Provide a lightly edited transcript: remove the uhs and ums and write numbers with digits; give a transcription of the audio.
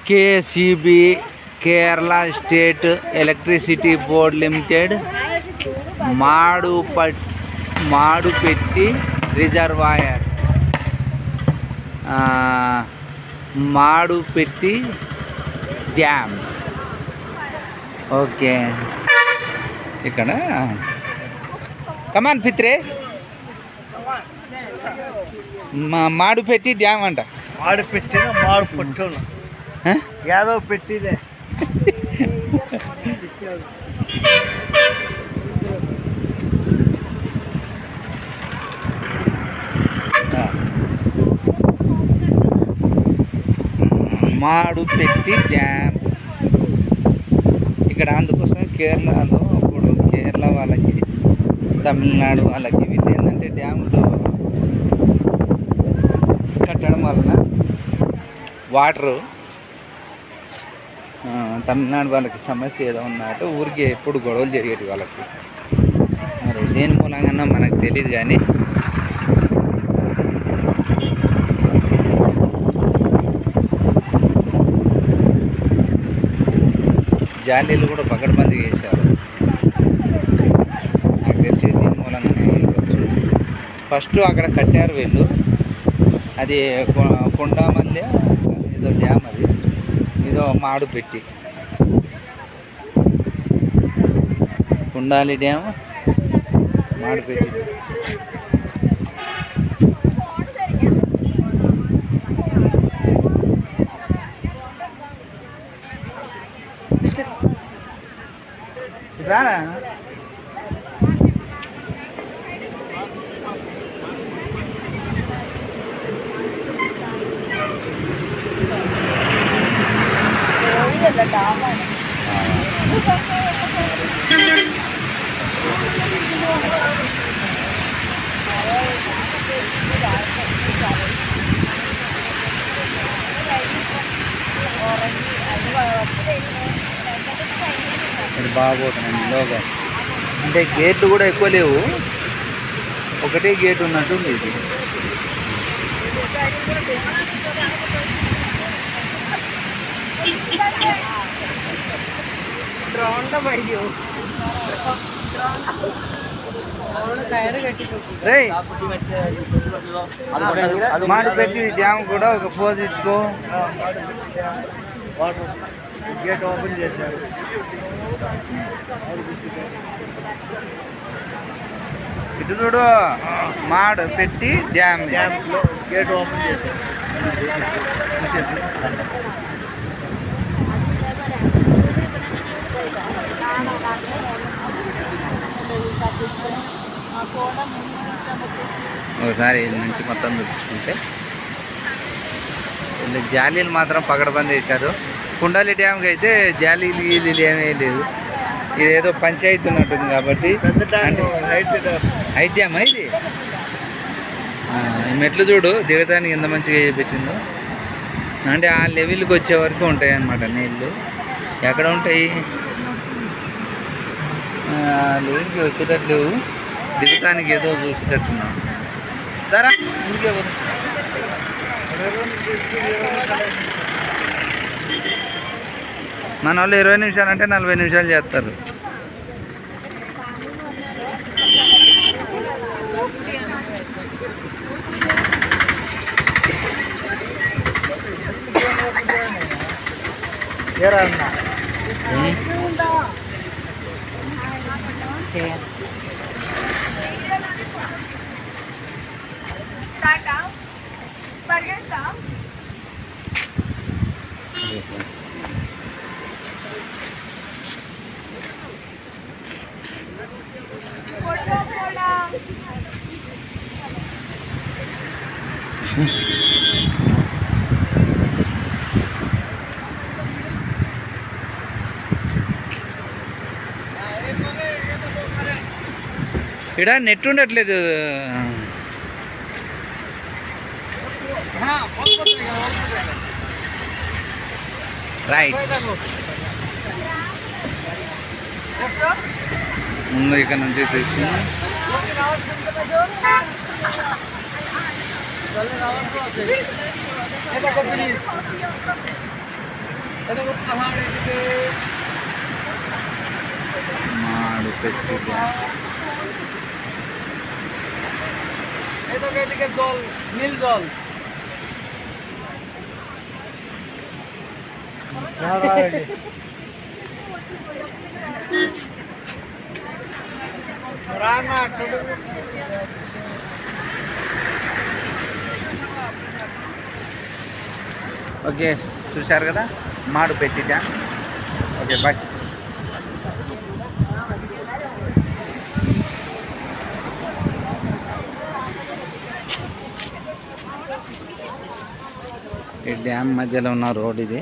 KCB Kerala state electricity board limited Mattupetty reservoir, Mattupetty dam. Okay, ఇక్కడ come on Pitre, మాడుపెట్టి dam అంట. మాడుపెట్టిన మాడు పట్టును యాదవ్ పెట్టిదే. మాడుపెట్టి డ్యామ్ ఇక్కడ. అందుకోసం కేరళలో ఇప్పుడు కేరళ వాళ్ళకి, తమిళనాడు వాళ్ళకి వీళ్ళు ఏంటంటే డ్యాములు కట్టడం వలన వాటరు తమిళనాడు వాళ్ళకి సమస్య ఏదో ఉన్నట్టు ఊరికి ఎప్పుడు గొడవలు జరిగేటి వాళ్ళకి. మరి దేని మూలంగా మనకు తెలియదు, కానీ జాలీలు కూడా పకడ్బందీ చేశారు. నాకు తెలిసి దీని మూలంగానే ఫస్ట్ అక్కడ కట్టారు వీళ్ళు. అది కొండామల్లి ఏదో డ్యామ్, అది ఏదో మాడుపెట్టి కుండాలి డ్యామ్, మాడుపెట్టి. రానా ఇది బాగోతుందండి లోగా. అంటే గేట్లు కూడా ఎక్కువ లేవు, ఒకటే గేట్ ఉన్నట్టుంది ఇది. మాడుపెట్టి డ్యామ్ కూడా ఒక పోజ్ ఇచ్చుకో. గేట్ ఓపెన్ చేశారు. ఇటు చూడు, మాడుపెట్టి డ్యామ్ లో గేట్ ఓపెన్ చేశారు. ఒకసారి ఇది నుంచి మొత్తం చూపించుకుంటే వీళ్ళు జాలీలు మాత్రం పకడ్బందీ చేశారు. కుండాలి డ్యామ్కి అయితే జాలీలు గీలీలు ఏమీ లేదు. ఇదేదో పంచాయతీ ఉన్నట్టుంది కాబట్టి. అంటే హైట్ డ్యామా ఇది? మెట్లు చూడు దిగటానికి ఎంత మంచిగా పెట్టిందో. అంటే ఆ లెవెల్కి వచ్చే వరకు ఉంటాయి అన్నమాట నీళ్ళు. ఎక్కడ ఉంటాయి, లెవెల్కి వచ్చేటట్లు దిగటానికి ఏదో చూసేటట్టున్నాం. సరే ఇంకెవరు మన వాళ్ళు 20 నిమిషాలు అంటే 40 నిమిషాలు చేస్తారు. ఇక్కడ నెట్ ఉండట్లేదు. రైట్ ముందు ఇక్కడ నుంచి తీసుకున్నాం. పెట్టి డ్యామ్. ఓకే, చూశారు కదా మాడు పెట్టి డ్యామ్. Okay, boy. ఈ డ్యామ్ మధ్యలో ఉన్న రోడ్ ఇది.